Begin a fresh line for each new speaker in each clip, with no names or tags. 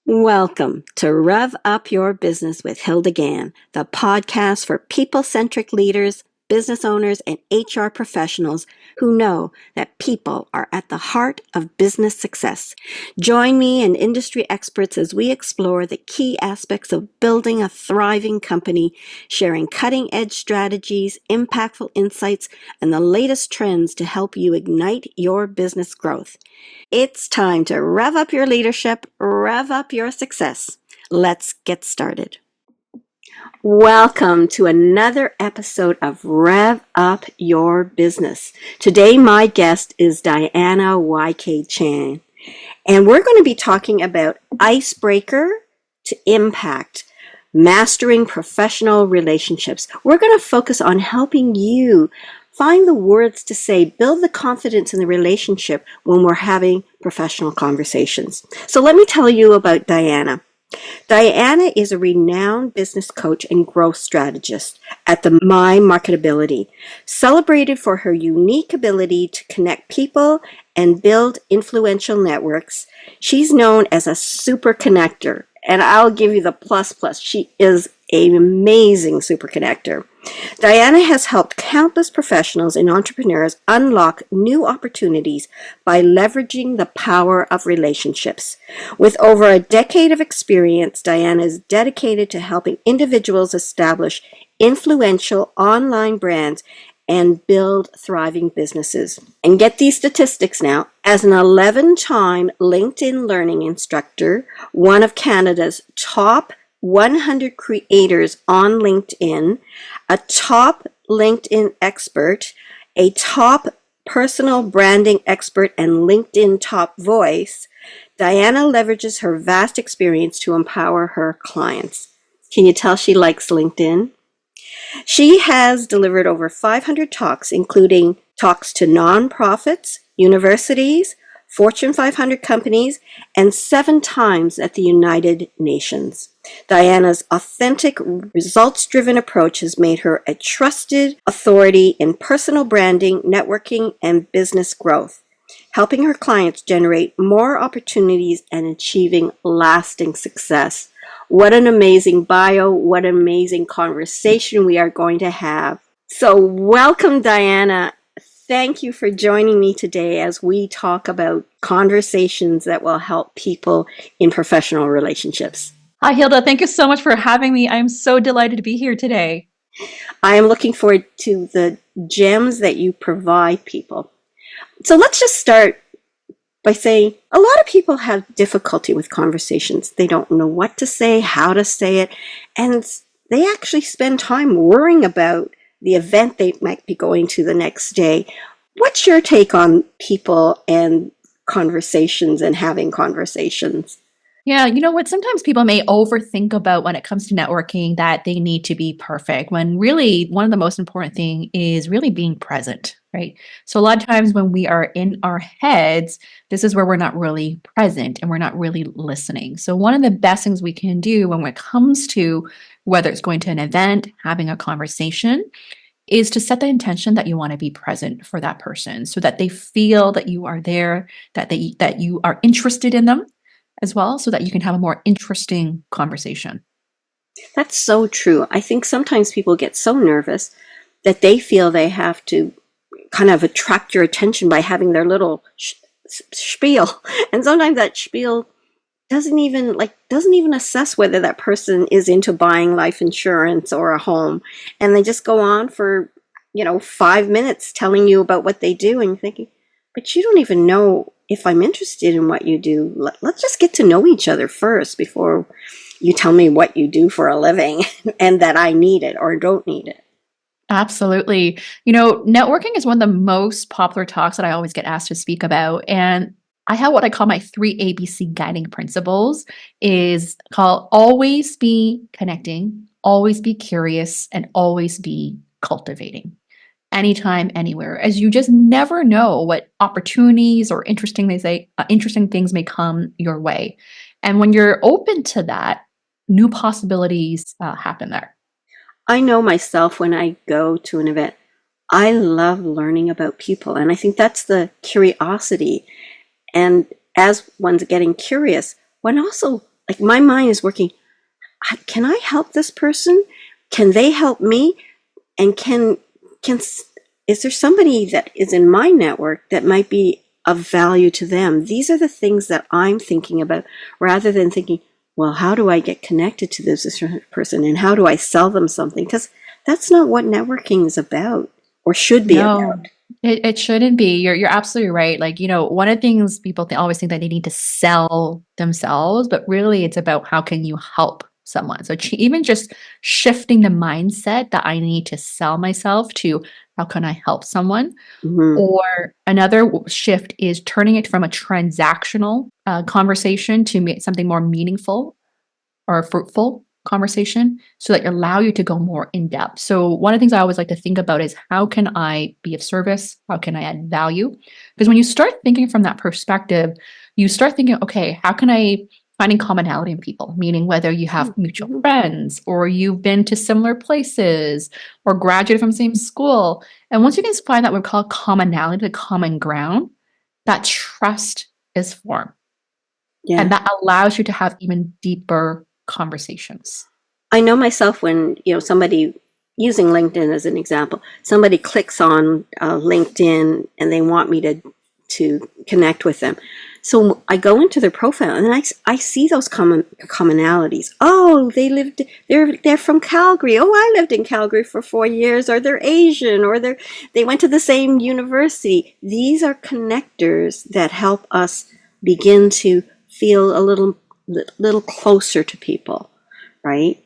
Welcome to Rev Up Your Business with Hilda Gann, the podcast for people-centric leaders, business owners, and HR professionals who know that people are at the heart of business success. Join me and industry experts as we explore the key aspects of building a thriving company, sharing cutting-edge strategies, impactful insights, and the latest trends to help you ignite your business growth. It's time to rev up your leadership, rev up your success. Let's get started. Welcome to another episode of Rev Up Your Business. Today, my guest is Diana YK Chan, and we're going to be talking about Icebreaker to Impact, mastering professional relationships. We're going to focus on helping you find the words to say, build the confidence in the relationship when we're having professional conversations. So let me tell you about Diana. Diana is a renowned business coach and growth strategist at the My Marketability, celebrated for her unique ability to connect people and build influential networks. She's known as a super connector, and I'll give you the plus. She is an amazing super connector. Diana has helped countless professionals and entrepreneurs unlock new opportunities by leveraging the power of relationships. With over a decade of experience, Diana is dedicated to helping individuals establish influential online brands and build thriving businesses. And get these statistics now. As an 11-time LinkedIn Learning instructor, one of Canada's top 100 creators on LinkedIn, a top LinkedIn expert, a top personal branding expert, and LinkedIn top voice, Diana leverages her vast experience to empower her clients. Can you tell she likes LinkedIn? She has delivered over 500 talks, including talks to nonprofits, universities, Fortune 500 companies, and 7 times at the United Nations. Diana's authentic, results-driven approach has made her a trusted authority in personal branding, networking, and business growth, helping her clients generate more opportunities and achieving lasting success. What an amazing bio, what an amazing conversation we are going to have. So welcome, Diana. Thank you for joining me today as we talk about conversations that will help people in professional relationships.
Hi, Hilda. Thank you so much for having me. I'm so delighted to be here today.
I am looking forward to the gems that you provide people. So let's just start by saying a lot of people have difficulty with conversations. They don't know what to say, how to say it, and they actually spend time worrying about the event they might be going to the next day. What's your take on people and conversations and having conversations?
Yeah, you know what? Sometimes people may overthink about when it comes to networking that they need to be perfect, when really one of the most important thing is really being present, right? So a lot of times when we are in our heads, this is where we're not really present and we're not really listening. So one of the best things we can do when it comes to whether it's going to an event, having a conversation, is to set the intention that you want to be present for that person so that they feel that you are there, that you are interested in them as well, so that you can have a more interesting conversation.
That's so true. I think sometimes people get so nervous that they feel they have to kind of attract your attention by having their little spiel. And sometimes that spiel doesn't even assess whether that person is into buying life insurance or a home. And they just go on for, 5 minutes telling you about what they do, and you're thinking, but you don't even know if I'm interested in what you do. Let's just get to know each other first before you tell me what you do for a living and that I need it or don't need it.
Absolutely. You know, networking is one of the most popular talks that I always get asked to speak about. And I have what I call my 3 ABC guiding principles, is called always be connecting, always be curious, and always be cultivating. Anytime, anywhere, as you just never know what opportunities or interesting things may come your way. And when you're open to that, new possibilities happen there.
I know myself when I go to an event, I love learning about people. And I think that's the curiosity. And as one's getting curious, one also like my mind is working. Can I help this person? Can they help me? And can is there somebody that is in my network that might be of value to them? These are the things that I'm thinking about, rather than thinking, well, how do I get connected to this person, and how do I sell them something? Because that's not what networking is about, or should be about.
No, it shouldn't be. You're absolutely right. Like, one of the things people always think that they need to sell themselves, but really it's about how can you help someone. So even just shifting the mindset that I need to sell myself to how can I help someone?
Mm-hmm.
Or another shift is turning it from a transactional conversation to something more meaningful or a fruitful conversation so that allow you to go more in depth. So one of the things I always like to think about is how can I be of service? How can I add value? Because when you start thinking from that perspective, you start thinking, okay, how can I finding commonality in people, meaning whether you have mutual
Mm-hmm.
friends or you've been to similar places or graduated from the same school. And once you can find that what we call commonality, the common ground, that trust is formed.
Yeah.
And that allows you to have even deeper conversations.
I know myself when, somebody, using LinkedIn as an example, somebody clicks on LinkedIn and they want me to connect with them. So I go into their profile and I see those commonalities. Oh, they're from Calgary. Oh, I lived in Calgary for 4 years. Or they're Asian. Or they went to the same university. These are connectors that help us begin to feel a little closer to people, right?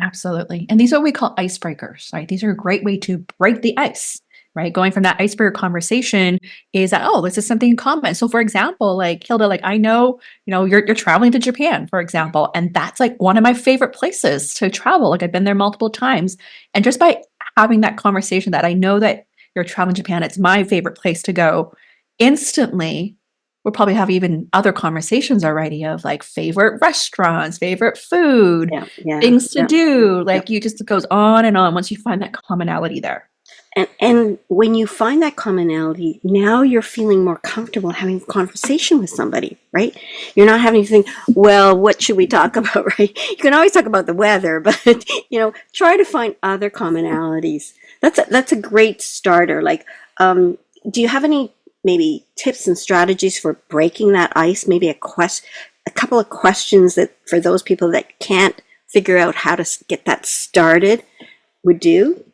Absolutely. And these are what we call icebreakers, right? These are a great way to break the ice, right? Going from that icebreaker conversation is that, oh, this is something in common. So for example, like Hilda, like I know, you're traveling to Japan, for example, and that's like one of my favorite places to travel. Like I've been there multiple times. And just by having that conversation that I know that you're traveling to Japan, it's my favorite place to go, instantly we'll probably have even other conversations already of like favorite restaurants, favorite food,
Yeah, yeah,
things to
yeah,
do.
yeah.
Like you just it goes on and on once you find that commonality there.
And when you find that commonality, now you're feeling more comfortable having a conversation with somebody, right? You're not having to think, well, what should we talk about, right? You can always talk about the weather, but try to find other commonalities. That's a great starter. Like, do you have any maybe tips and strategies for breaking that ice? Maybe a couple of questions that for those people that can't figure out how to get that started would do.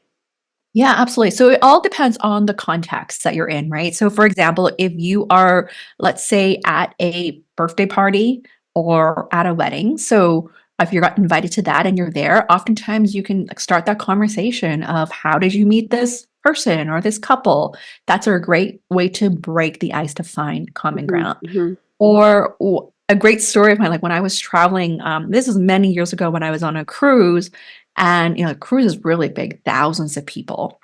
Yeah, absolutely. So it all depends on the context that you're in, right? So, for example, if you are, let's say, at a birthday party or at a wedding, so if you got invited to that and you're there, oftentimes you can like, start that conversation of how did you meet this person or this couple? That's a great way to break the ice to find common
Hmm.
ground.
Hmm.
Or a great story of mine, like when I was traveling, this was many years ago when I was on a cruise, and the cruise is really big, thousands of people.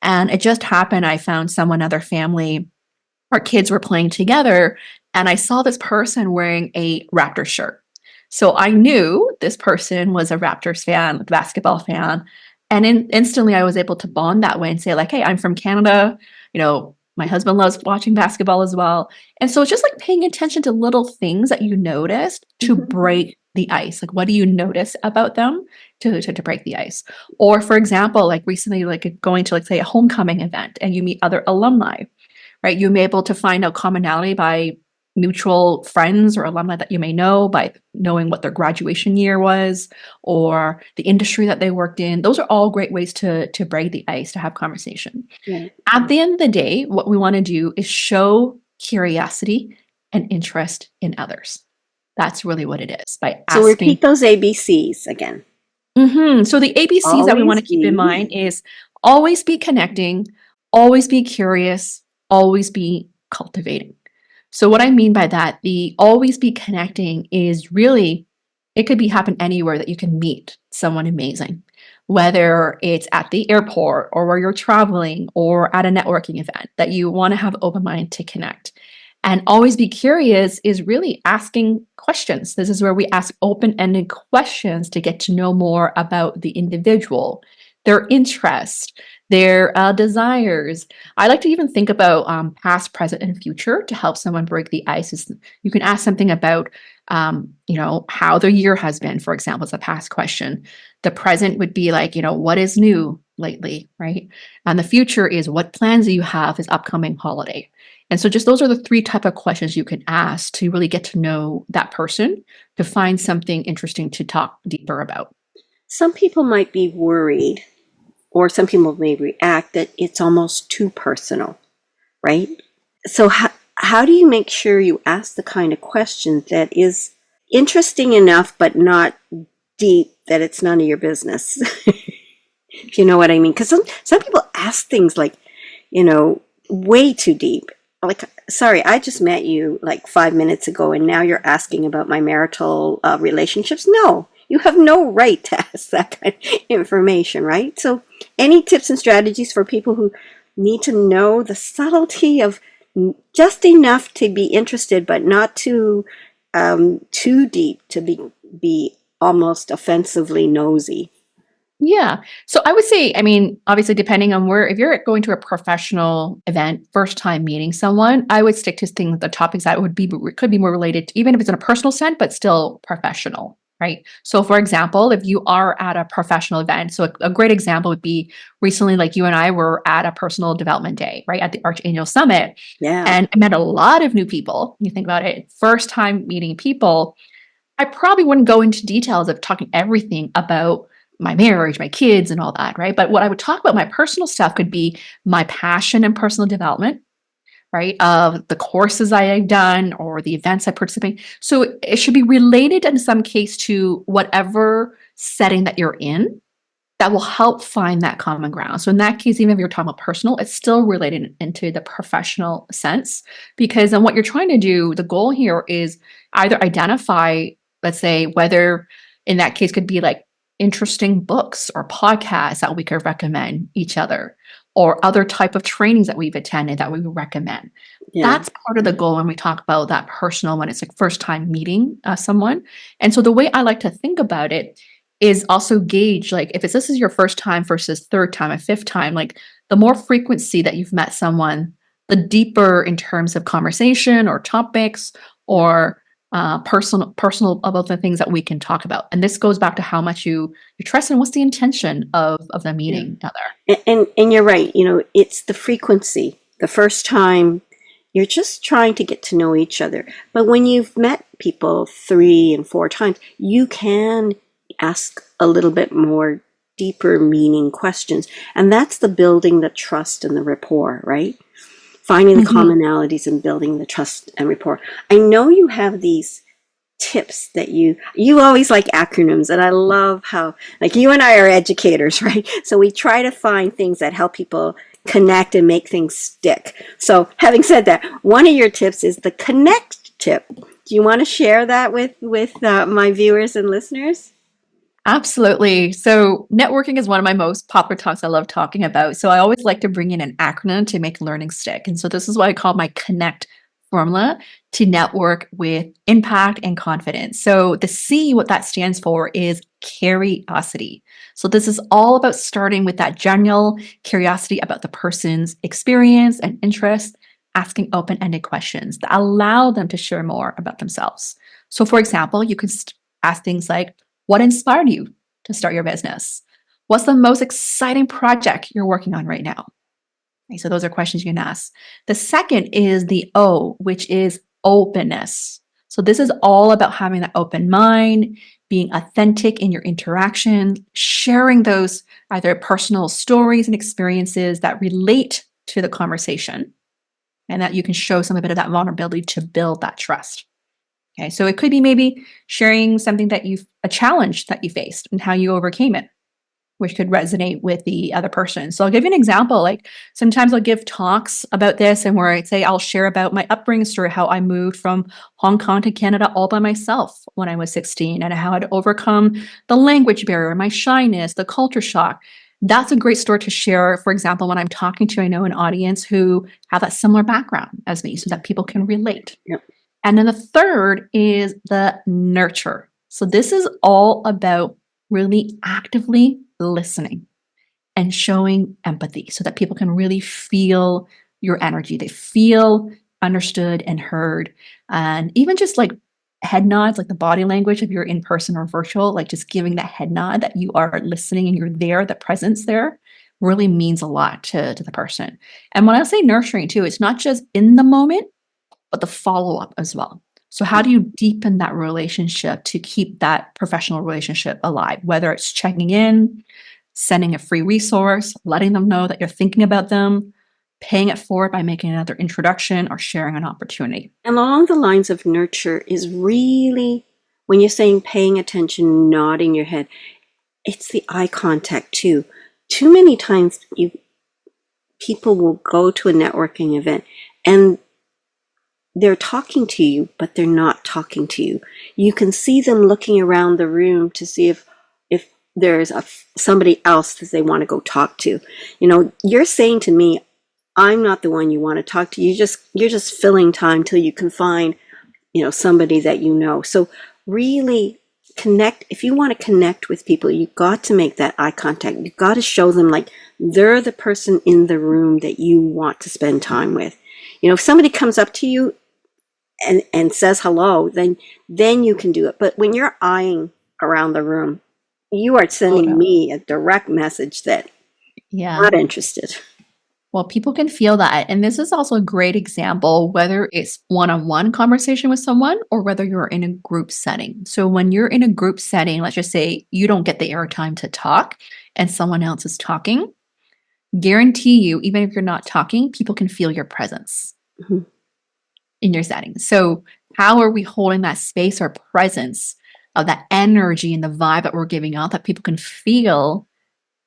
And it just happened, I found someone, other family, our kids were playing together, and I saw this person wearing a Raptor shirt. So I knew this person was a Raptors fan, basketball fan. And instantly I was able to bond that way and say, like, hey, I'm from Canada. My husband loves watching basketball as well. And so it's just like paying attention to little things that you noticed to
Hmm.
break the ice. Like, what do you notice about them to break the ice? Or, for example, like recently, like going to, like, say, a homecoming event and you meet other alumni, right? You may be able to find out commonality by mutual friends or alumni that you may know by knowing what their graduation year was or the industry that they worked in. Those are all great ways to break the ice, to have conversation.
Yeah.
At the end of the day, what we want to do is show curiosity and interest in others. That's really what it is by
So
asking.
repeat those ABCs again.
So the ABCs that we want
Always
to keep in
be.
mind is always be connecting, always be curious, always be cultivating. So what I mean by that, the always be connecting is really, it could be happen anywhere that you can meet someone amazing, whether it's at the airport or where you're traveling or at a networking event that you want to have open mind to connect. And always be curious is really asking questions. This is where we ask open ended questions to get to know more about the individual, their interest, their desires. I like to even think about past, present, and future to help someone break the ice. You can ask something about, how their year has been, for example, as a past question. The present would be like, what is new lately, right? And the future is what plans do you have this upcoming holiday? And so just those are the three type of questions you can ask to really get to know that person, to find something interesting to talk deeper about.
Some people might be worried, or some people may react that it's almost too personal, right? So how do you make sure you ask the kind of question that is interesting enough but not deep that it's none of your business? If you know what I mean? Because some people ask things like, way too deep. Like, sorry, I just met you like 5 minutes ago and now you're asking about my marital relationships. No, you have no right to ask that kind of information, right? So any tips and strategies for people who need to know the subtlety of just enough to be interested, but not too deep to be almost offensively nosy?
Yeah. So I would say, I mean, obviously, depending on if you're going to a professional event, first time meeting someone, I would stick to things, the topics that could be more related to, even if it's in a personal sense, but still professional, right? So, for example, if you are at a professional event, so a great example would be recently, like you and I were at a personal development day, right, at the Archangel Summit.
Yeah.
And I met a lot of new people. You think about it, first time meeting people. I probably wouldn't go into details of talking everything about my marriage, my kids, and all that, right? But what I would talk about, my personal stuff, could be my passion in personal development, right? Of the courses I have done or the events I participate. So it should be related in some case to whatever setting that you're in that will help find that common ground. So in that case, even if you're talking about personal, it's still related into the professional sense, because then what you're trying to do, the goal here is either identify, let's say, whether in that case could be like interesting books or podcasts that we could recommend each other, or other type of trainings that we've attended that we would recommend.
Yeah.
That's part of the goal when we talk about that personal, when it's like first time meeting someone. And so the way I like to think about it is also gauge, like if this is your first time versus third time and fifth time, like the more frequency that you've met someone, the deeper in terms of conversation or topics or personal about the things that we can talk about. And this goes back to how much you trust and what's the intention of the meeting together.
And you're right. It's the frequency. The first time you're just trying to get to know each other. But when you've met people 3 and 4 times, you can ask a little bit more deeper meaning questions. And that's the building the trust and the rapport, right? Finding the commonalities and building the trust and rapport. I know you have these tips that you always like acronyms, and I love how, like, you and I are educators, right? So we try to find things that help people connect and make things stick. So having said that, one of your tips is the connect tip. Do you want to share that with my viewers and listeners?
Absolutely. So networking is one of my most popular talks I love talking about. So I always like to bring in an acronym to make learning stick. And so this is what I call my connect formula to network with impact and confidence. So the C, what that stands for is curiosity. So this is all about starting with that general curiosity about the person's experience and interest, asking open-ended questions that allow them to share more about themselves. So for example, you can ask things like, what inspired you to start your business? What's the most exciting project you're working on right now? Okay, so those are questions you can ask. The second is the O, which is openness. So this is all about having that open mind, being authentic in your interaction, sharing those either personal stories and experiences that relate to the conversation, and that you can show some bit of that vulnerability to build that trust. Okay, so it could be maybe sharing something a challenge that you faced and how you overcame it, which could resonate with the other person. So I'll give you an example. Like sometimes I'll give talks about this, and where I'd say I'll share about my upbringing story, how I moved from Hong Kong to Canada all by myself when I was 16, and how I'd overcome the language barrier, my shyness, the culture shock. That's a great story to share, for example, when I'm talking to, an audience who have that similar background as me, so that people can relate.
Yep.
And then the third is the nurture. So this is all about really actively listening and showing empathy so that people can really feel your energy. They feel understood and heard. And even just like head nods, like the body language, if you're in person or virtual, like just giving that head nod that you are listening and you're there, the presence there really means a lot to the person. And when I say nurturing too, it's not just in the moment, but the follow up as well. So, how do you deepen that relationship to keep that professional relationship alive? Whether it's checking in, sending a free resource, letting them know that you're thinking about them, paying it forward by making another introduction or sharing an opportunity.
And along the lines of nurture is really, when you're saying paying attention, nodding your head, it's the eye contact too. Too many times people will go to a networking event and they're talking to you, but they're not talking to you. You can see them looking around the room to see if there's somebody else that they want to go talk to. You know, you're saying to me, I'm not the one you want to talk to. You're just filling time till you can find, you know, somebody that you know. So really connect. If you want to connect with people, you've got to make that eye contact. You've got to show them like they're the person in the room that you want to spend time with. You know, if somebody comes up to you and says hello, then you can do it. But when you're eyeing around the room, you are sending me a direct message that I'm not interested.
Well, people can feel that. And this is also a great example, whether it's one-on-one conversation with someone or whether you're in a group setting. So when you're in a group setting, let's just say you don't get the airtime to talk and someone else is talking, guarantee you, even if you're not talking, people can feel your presence in your setting. So how are we holding that space or presence of that energy and the vibe that we're giving out that people can feel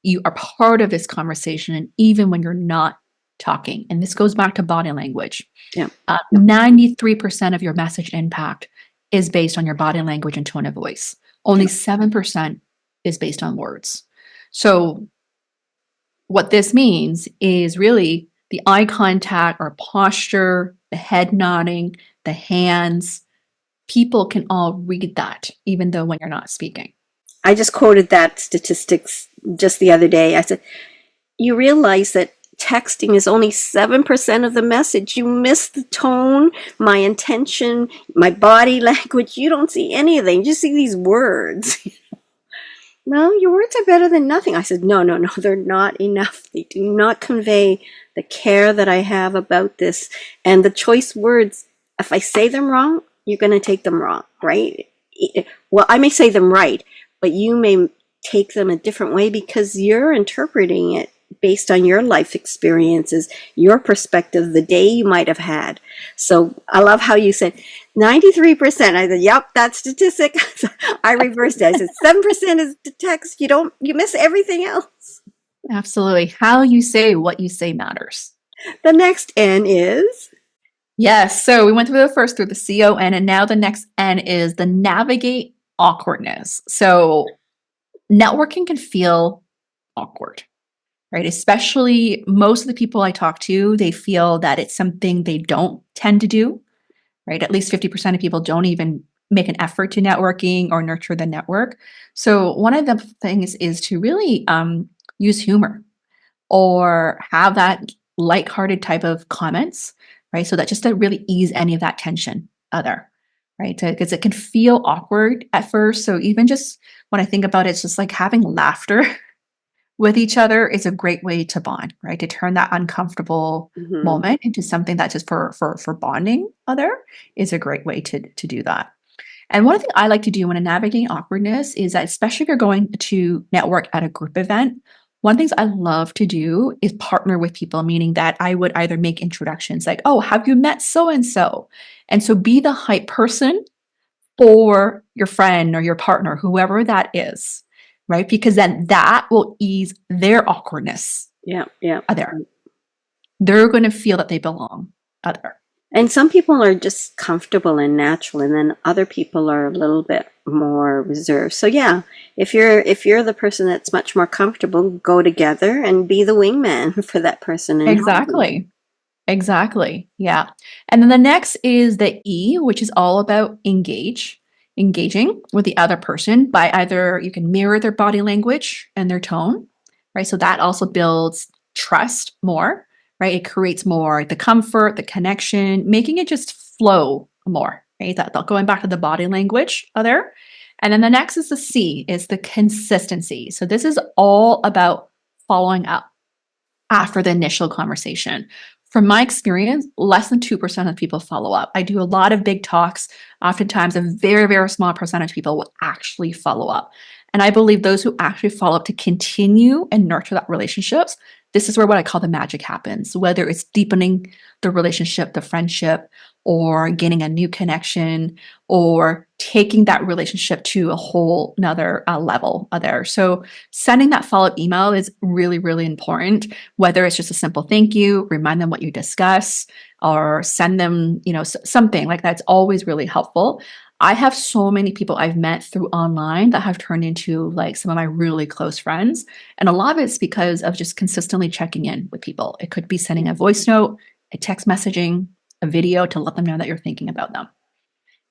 you are part of this conversation, and even when you're not talking? And this goes back to body language. 93% of your message impact is based on your body language and tone of voice. Only 7% is based on words. So what this means is really the eye contact or posture, the head nodding, the hands. People can all read that, even though when you're not speaking.
I just quoted that statistics just the other day. I said, you realize that texting is only 7% of the message. You miss the tone, my intention, my body language. You don't see anything. You just see these words. No, your words are better than nothing. I said, no, they're not enough. They do not convey the care that I have about this. And the choice words, if I say them wrong, you're going to take them wrong, right? Well, I may say them right, but you may take them a different way because you're interpreting it based on your life experiences, your perspective, the day you might have had. So I love how you said 93%. I said, yep, that statistic. I reversed it. I said 7% is the text. You miss everything else.
Absolutely. How you say what you say matters.
The next N is?
Yes. So we went through the first, through the CON, and now the next N is the navigate awkwardness. So networking can feel awkward, right? Especially most of the people I talk to, they feel that it's something they don't tend to do, right? At least 50% of people don't even make an effort to networking or nurture the network. So one of the things is to really use humor or have that lighthearted type of comments, right? So that just to really ease any of that tension other, right? Because it can feel awkward at first. So even just when I think about it, it's just like having laughter with each other is a great way to bond, right? To turn that uncomfortable moment into something that's just for bonding other is a great way to do that. And one thing I like to do when I'm navigating awkwardness is that, especially if you're going to network at a group event, one of the things I love to do is partner with people, meaning that I would either make introductions like, oh, have you met so and so? And so be the hype person for your friend or your partner, whoever that is, right? Because then that will ease their awkwardness.
Yeah.
Other. They're going to feel that they belong. Other.
And some people are just comfortable and natural, and then other people are a little bit more reserved. So yeah, if you're the person that's much more comfortable, go together and be the wingman for that person. And
Exactly. Yeah. And then the next is the E, which is all about engaging with the other person by either you can mirror their body language and their tone, right? So that also builds trust more, right? It creates more the comfort, the connection, making it just flow more, right? That going back to the body language there. And then the next is the C, is the consistency. So this is all about following up after the initial conversation. From my experience, less than 2% of people follow up. I do a lot of big talks. Oftentimes, a very, very small percentage of people will actually follow up. And I believe those who actually follow up to continue and nurture that relationships, this is where what I call the magic happens, whether it's deepening the relationship, the friendship, or getting a new connection, or taking that relationship to a whole another level there. So sending that follow-up email is really, really important, whether it's just a simple thank you, remind them what you discuss, or send them, something like that's always really helpful. I have so many people I've met through online that have turned into like some of my really close friends. And a lot of it's because of just consistently checking in with people. It could be sending a voice note, a text messaging, a video to let them know that you're thinking about them.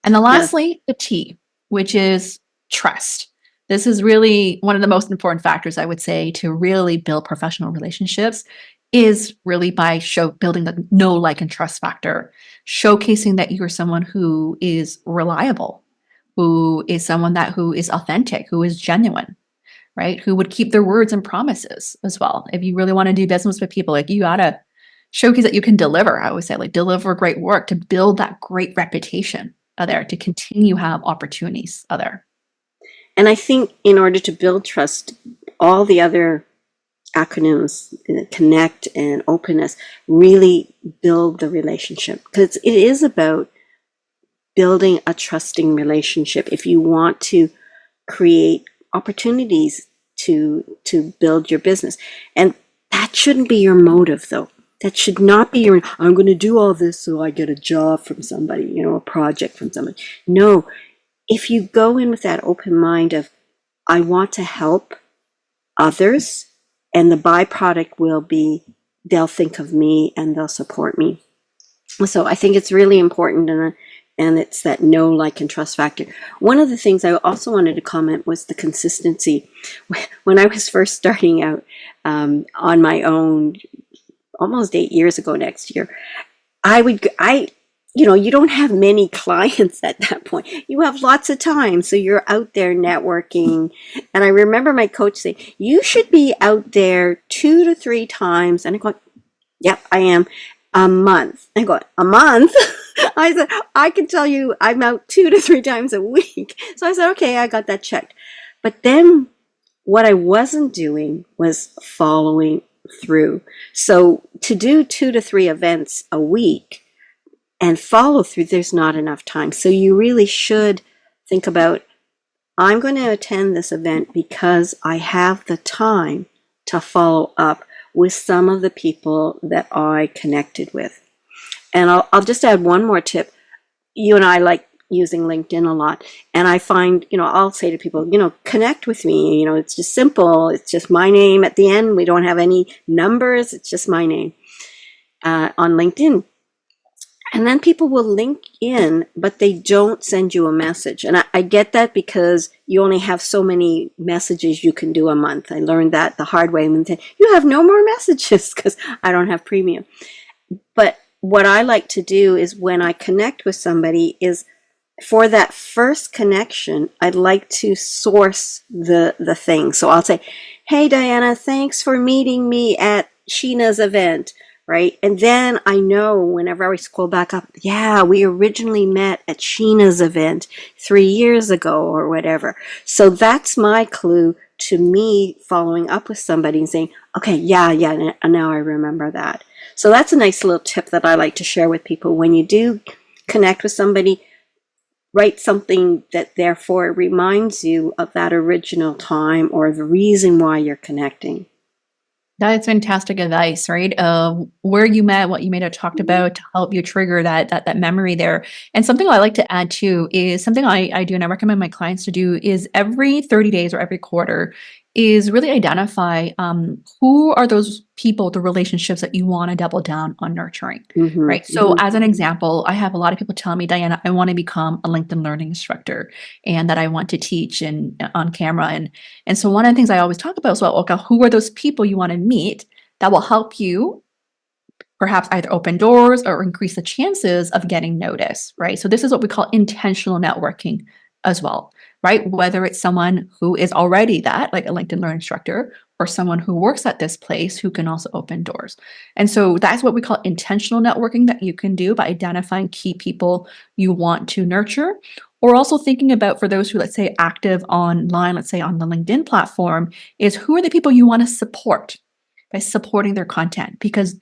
And then
Yes.
lastly, the T, which is trust. This is really one of the most important factors, I would say, to really build professional relationships is really by building the know, like, and trust factor, showcasing that you are someone who is reliable, who is someone who is authentic, who is genuine, right? Who would keep their words and promises as well. If you really want to do business with people, like you gotta showcase that you can deliver. I always say, like, deliver great work to build that great reputation there, to continue have opportunities there.
And I think in order to build trust, all the other acronyms, connect and openness, really build the relationship, because it is about building a trusting relationship if you want to create opportunities to build your business. And that shouldn't be your motive, though. That should not be your, I'm going to do all this so I get a job from somebody, a project from somebody. No, if you go in with that open mind of, I want to help others, and the byproduct will be they'll think of me and they'll support me. So I think it's really important, and it's that know, like, and trust factor. One of the things I also wanted to comment was the consistency. When I was first starting out on my own, almost 8 years ago next year, you don't have many clients at that point. You have lots of time. So you're out there networking. And I remember my coach saying, you should be out there 2 to 3 times. And I go, yep, I am. A month. I go, a month? I said, I can tell you I'm out 2 to 3 times a week. So I said, okay, I got that checked. But then what I wasn't doing was following through. So to do 2 to 3 events a week and follow through, there's not enough time. So you really should think about, I'm going to attend this event because I have the time to follow up with some of the people that I connected with. And I'll just add one more tip. You and I like using LinkedIn a lot. And I find, I'll say to people, connect with me. It's just simple. It's just my name at the end. We don't have any numbers. It's just my name on LinkedIn. And then people will link in, but they don't send you a message. And I get that because you only have so many messages you can do a month. I learned that the hard way. You have no more messages because I don't have premium. But what I like to do is when I connect with somebody is for that first connection, I'd like to source the thing. So I'll say, hey, Diana, thanks for meeting me at Sheena's event. Right? And then I know whenever I scroll back up, yeah, we originally met at Sheena's event 3 years ago or whatever. So that's my clue to me following up with somebody and saying, okay, yeah, now I remember that. So that's a nice little tip that I like to share with people. When you do connect with somebody, write something that therefore reminds you of that original time or the reason why you're connecting.
That's fantastic advice, right? Where you met, what you may have talked about to help you trigger that memory there. And something I like to add too is something I do, and I recommend my clients to do, is every 30 days or every quarter, is really identify who are those people, the relationships that you want to double down on nurturing,
Mm-hmm,
right? So,
mm-hmm.
as an example, I have a lot of people tell me, Diana, I want to become a LinkedIn learning instructor, and that I want to teach and on camera, and so one of the things I always talk about is, well, okay, who are those people you want to meet that will help you perhaps either open doors or increase the chances of getting noticed, right? So this is what we call intentional networking as well, right? Whether it's someone who is already that, like a LinkedIn Learn instructor, or someone who works at this place who can also open doors. And so that's what we call intentional networking that you can do by identifying key people you want to nurture, or also thinking about for those who, let's say, active online, let's say on the LinkedIn platform, is who are the people you want to support by supporting their content? Because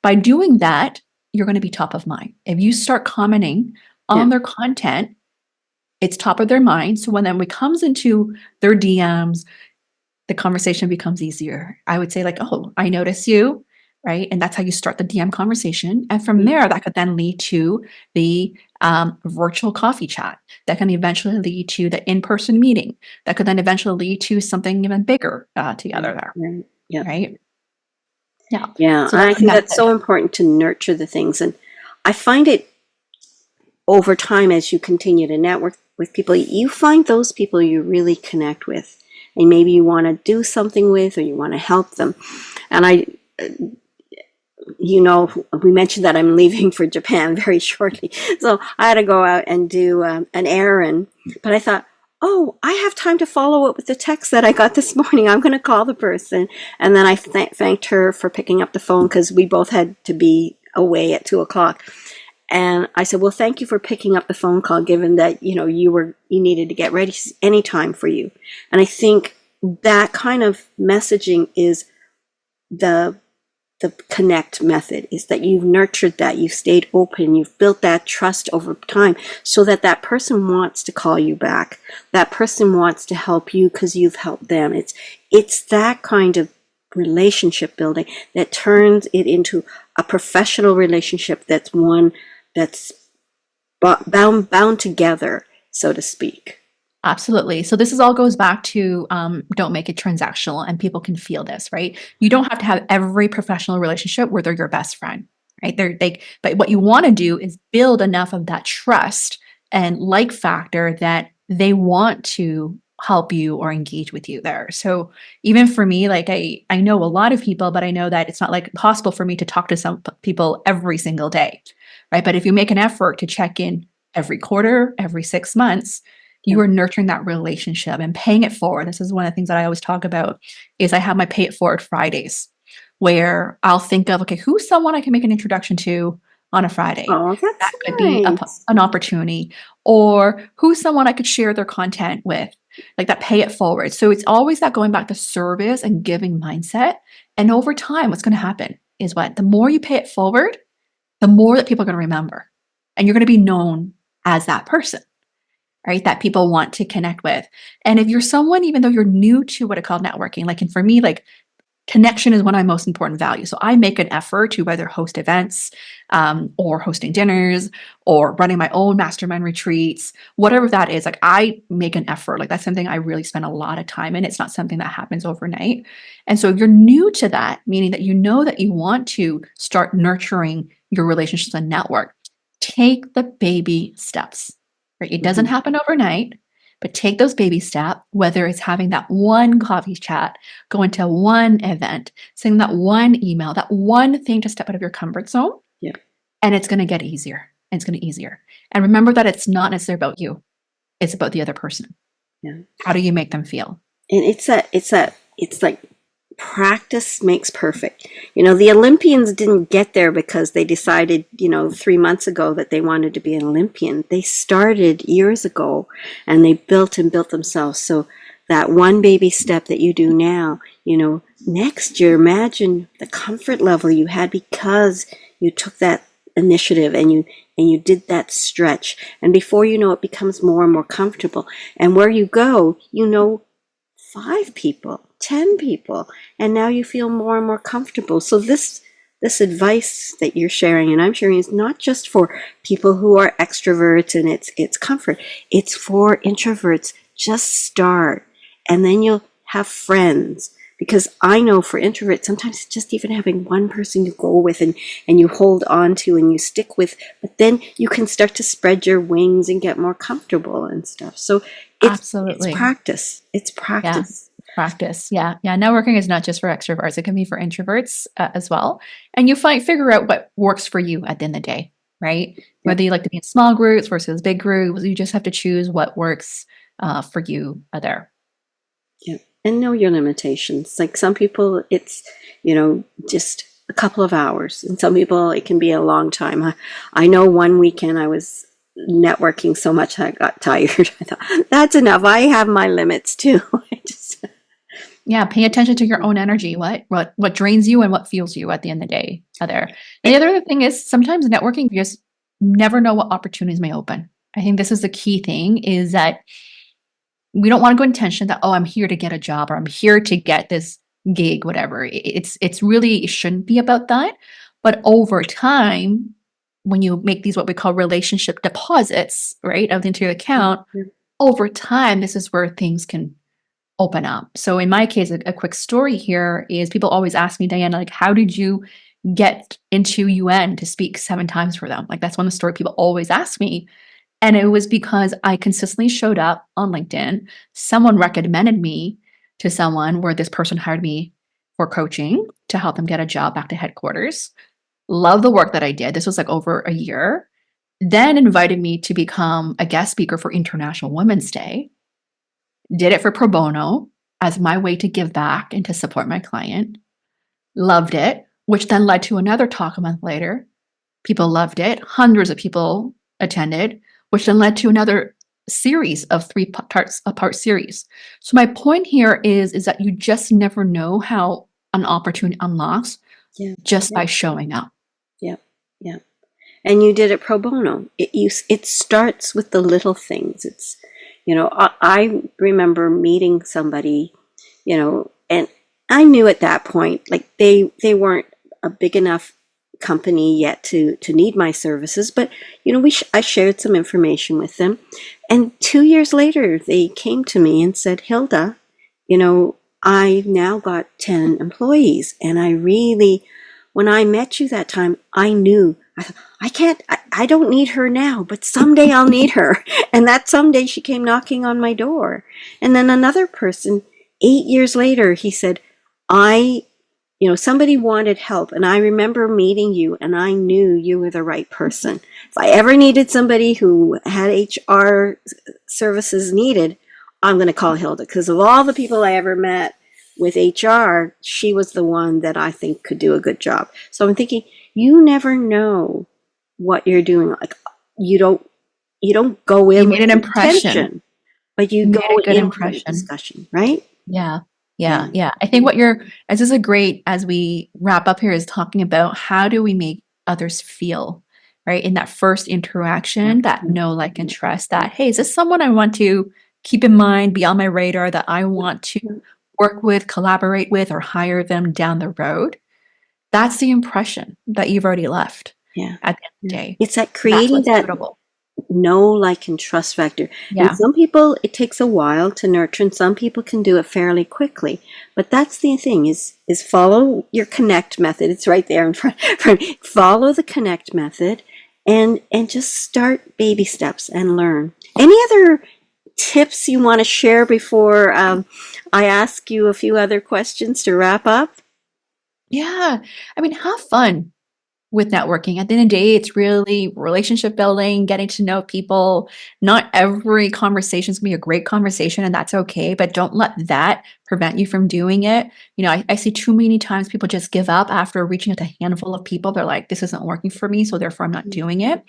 by doing that, you're going to be top of mind. If you start commenting
Yeah.
on their content, it's top of their mind. So when it comes into their DMs, the conversation becomes easier. I would say, like, oh, I notice you, right? And that's how you start the DM conversation. And from
Mm-hmm.
there, that could then lead to the virtual coffee chat. That can eventually lead to the in-person meeting. That could then eventually lead to something even bigger together there,
Right. Yeah.
right? Yeah.
Yeah.
So
I
that's a
think that's
method.
so important to nurture the things. And I find it over time as you continue to network with people, you find those people you really connect with and maybe you want to do something with or you want to help them. And we mentioned that I'm leaving for Japan very shortly. So I had to go out and do an errand. But I thought, oh, I have time to follow up with the text that I got this morning. I'm going to call the person. And then I thanked her for picking up the phone because we both had to be away at 2:00. And I said, well, thank you for picking up the phone call, given that, you needed to get ready anytime for you. And I think that kind of messaging is the connect method, is that you've nurtured that, you've stayed open, you've built that trust over time so that that person wants to call you back. That person wants to help you because you've helped them. It's that kind of relationship building that turns it into a professional relationship that's one that's bound together, so to speak.
Absolutely. So this is all goes back to don't make it transactional, and people can feel this, right? You don't have to have every professional relationship where they're your best friend, right? But what you want to do is build enough of that trust and like factor that they want to help you or engage with you there. So even for me, like I know a lot of people, but I know that it's not like possible for me to talk to some people every single day, right? But if you make an effort to check in every quarter, every 6 months,
Yeah.
you are nurturing that relationship and paying it forward. This is one of the things that I always talk about is I have my pay it forward Fridays where I'll think of, okay, who's someone I can make an introduction to on a Friday?
Oh,
That
that's
could be
nice.
an opportunity, or who's someone I could share their content with, like that pay it forward. So it's always that going back to service and giving mindset. And over time, what's going to happen is what the more you pay it forward, the more that people are going to remember. And you're going to be known as that person, right? That people want to connect with. And if you're someone, even though you're new to what I call networking, like, and for me, like connection is one of my most important values. So I make an effort to whether host events or hosting dinners or running my own mastermind retreats, whatever that is, like I make an effort. Like that's something I really spend a lot of time in. It's not something that happens overnight. And so if you're new to that, meaning that you know that you want to start nurturing your relationships and network, take the baby steps, right? It doesn't
Mm-hmm.
happen overnight, but take those baby steps, whether it's having that one coffee chat, going to one event, sending that one email, that one thing to step out of your comfort zone.
Yeah.
And it's going to get easier. And it's going to get easier. And remember that it's not necessarily about you. It's about the other person.
Yeah.
How do you make them feel?
And it's like practice makes perfect. The Olympians didn't get there because they decided, 3 months ago that they wanted to be an Olympian. They started years ago and they built and built themselves. So that one baby step that you do now, next year, imagine the comfort level you had because you took that initiative and you did that stretch. And before you know it becomes more and more comfortable. And where you go, 5 people, 10 people, and now you feel more and more comfortable. So this advice that you're sharing and I'm sharing is not just for people who are extroverts and it's comfort. It's for introverts. Just start, and then you'll have friends. Because I know for introverts, sometimes it's just even having one person you go with and you hold on to and you stick with, but then you can start to spread your wings and get more comfortable and stuff. So it's
Absolutely.
practice. It's
Yeah.
practice.
Practice. Yeah. Yeah. Networking is not just for extroverts, it can be for introverts as well. And you figure out what works for you at the end of the day, right?
Yep.
Whether you like to be in small groups versus big groups, you just have to choose what works for you there.
Yep. And know your limitations. Like some people, it's, just a couple of hours. And some people, it can be a long time. I know one weekend I was networking so much I got tired. I thought, that's enough. I have my limits too. I just,
Yeah, pay attention to your own energy. What drains you and what fuels you at the end of the day there. And the other thing is sometimes networking, you just never know what opportunities may open. I think this is the key thing is that we don't want to go intention that, oh, I'm here to get a job or I'm here to get this gig, whatever. It's really, it shouldn't be about that. But over time, when you make these what we call relationship deposits, right, into your account, over time, this is where things can open up. So in my case, a quick story here is people always ask me, Diana, like, how did you get into UN to speak 7 times for them? Like, that's one of the story people always ask me. And it was because I consistently showed up on LinkedIn. Someone recommended me to someone where this person hired me for coaching to help them get a job back to headquarters. Love the work that I did. This was like over a year. Then invited me to become a guest speaker for International Women's Day. Did it for pro bono as my way to give back and to support my client. Loved it, which then led to another talk a month later. People loved it. Hundreds of people attended, which then led to another series of 3 parts, a part series. So my point here is that you just never know how an opportunity unlocks just by showing up.
Yep. Yep. And you did it pro bono. It starts with the little things. It's, I remember meeting somebody, and I knew at that point, like they weren't a big enough company yet to need my services, but I shared some information with them, and 2 years later they came to me and said, Hilda, I now got 10 employees, and when I met you that time, I knew I don't need her now, but someday I'll need her. And that someday she came knocking on my door. And then another person, 8 years later, he said, somebody wanted help, and I remember meeting you, and I knew you were the right person. If I ever needed somebody who had HR services needed, I'm going to call Hilda, because of all the people I ever met with HR, she was the one that I think could do a good job. So I'm thinking, you never know what you're doing. Like you don't go in with
an
intention, but you go
made a good
in
impression.
with a discussion, right?
Yeah. I think this is a great, as we wrap up here, is talking about how do we make others feel, right? In that first interaction, that know, like, and trust that, hey, is this someone I want to keep in mind, be on my radar, that I want to work with, collaborate with, or hire them down the road? That's the impression that you've already left at the end of the day.
It's that creating that know, like, and trust factor.
Yeah.
And some people, it takes a while to nurture, and some people can do it fairly quickly. But that's the thing, is follow your connect method. It's right there in front. Follow the connect method and just start baby steps and learn. Any other tips you want to share before I ask you a few other questions to wrap up?
Yeah. I mean, have fun with networking. At the end of the day, it's really relationship building, getting to know people. Not every conversation is going to be a great conversation, and that's okay, but don't let that prevent you from doing it. I see too many times people just give up after reaching out to a handful of people. They're like, this isn't working for me, so therefore I'm not doing it.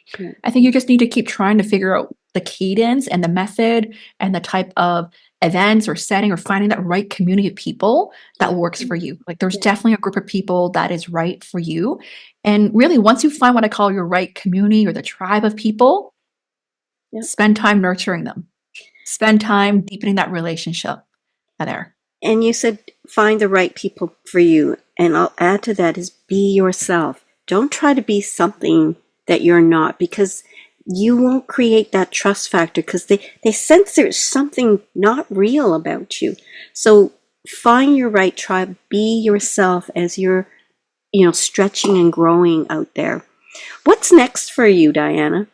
I think you just need to keep trying to figure out the cadence and the method and the type of events or setting or finding that right community of people that works for you. Like there's definitely a group of people that is right for you. And really, once you find what I call your right community or the tribe of people, spend time nurturing them. Spend time deepening that relationship there.
And you said find the right people for you. And I'll add to that is be yourself. Don't try to be something that you're not, because you won't create that trust factor, because they sense there's something not real about you. So find your right tribe, be yourself as you're, stretching and growing out there. What's next for you, Diana?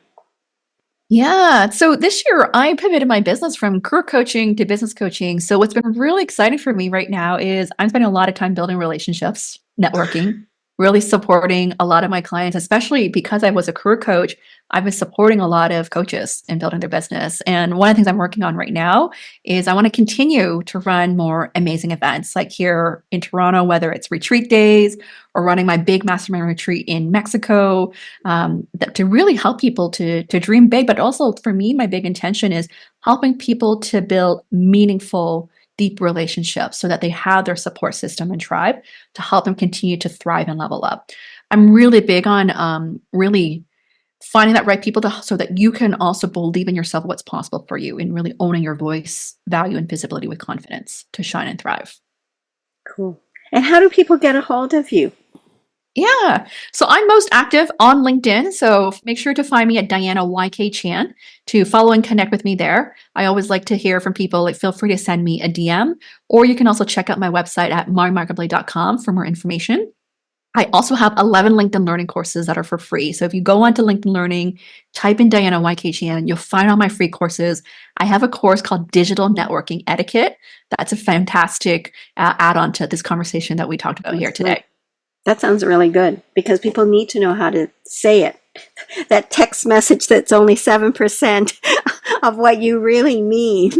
Yeah. So this year I pivoted my business from career coaching to business coaching. So what's been really exciting for me right now is I'm spending a lot of time building relationships, networking, really supporting a lot of my clients, especially because I was a career coach. I've been supporting a lot of coaches in building their business. And one of the things I'm working on right now is I want to continue to run more amazing events like here in Toronto, whether it's retreat days or running my big mastermind retreat in Mexico, to really help people to dream big. But also for me, my big intention is helping people to build meaningful, deep relationships so that they have their support system and tribe to help them continue to thrive and level up. I'm really big on really finding that right people so that you can also believe in yourself, what's possible for you, and really owning your voice, value, and visibility with confidence to shine and thrive.
Cool. And how do people get a hold of you?
Yeah. So I'm most active on LinkedIn. So make sure to find me at Diana YK Chan to follow and connect with me there. I always like to hear from people. Like, feel free to send me a DM, or you can also check out my website at mymarketability.com for more information. I also have 11 LinkedIn Learning courses that are for free. So if you go onto LinkedIn Learning, type in Diana YK Chan, you'll find all my free courses. I have a course called Digital Networking Etiquette. That's a fantastic add-on to this conversation that we talked about here today.
That sounds really good because people need to know how to say it. That text message that's only 7% of what you really mean.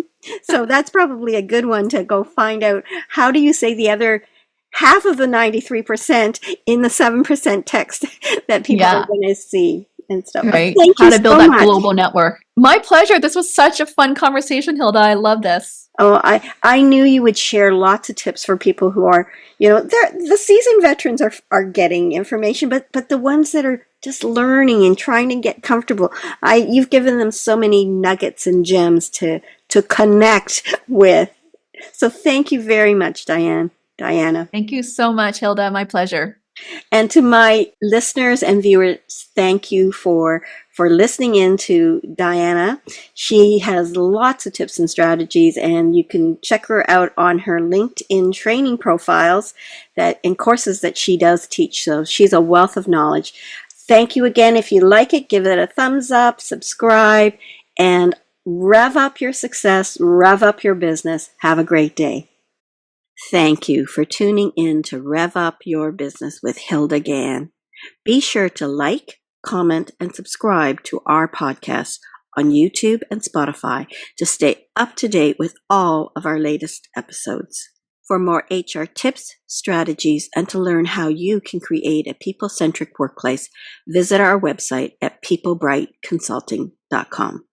So that's probably a good one to go find out. How do you say the other half of the 93% in the 7% text that people are going to see and stuff?
Right.
Thank
How
you
to build
so
that
much.
global network. My pleasure. This was such a fun conversation, Hilda. I love this.
Oh, I knew you would share lots of tips for people who are, the seasoned veterans are getting information, but the ones that are just learning and trying to get comfortable, you've given them so many nuggets and gems to connect with. So thank you very much, Diana.
Thank you so much, Hilda. My pleasure.
And to my listeners and viewers, thank you for listening in to Diana. She has lots of tips and strategies, and you can check her out on her LinkedIn training profiles and courses that she does teach. So she's a wealth of knowledge. Thank you again. If you like it, give it a thumbs up, subscribe, and rev up your success, rev up your business. Have a great day. Thank you for tuning in to Rev Up Your Business with Hilda Gann. Be sure to like, comment, and subscribe to our podcast on YouTube and Spotify to stay up to date with all of our latest episodes. For more HR tips, strategies, and to learn how you can create a people-centric workplace, visit our website at peoplebrightconsulting.com.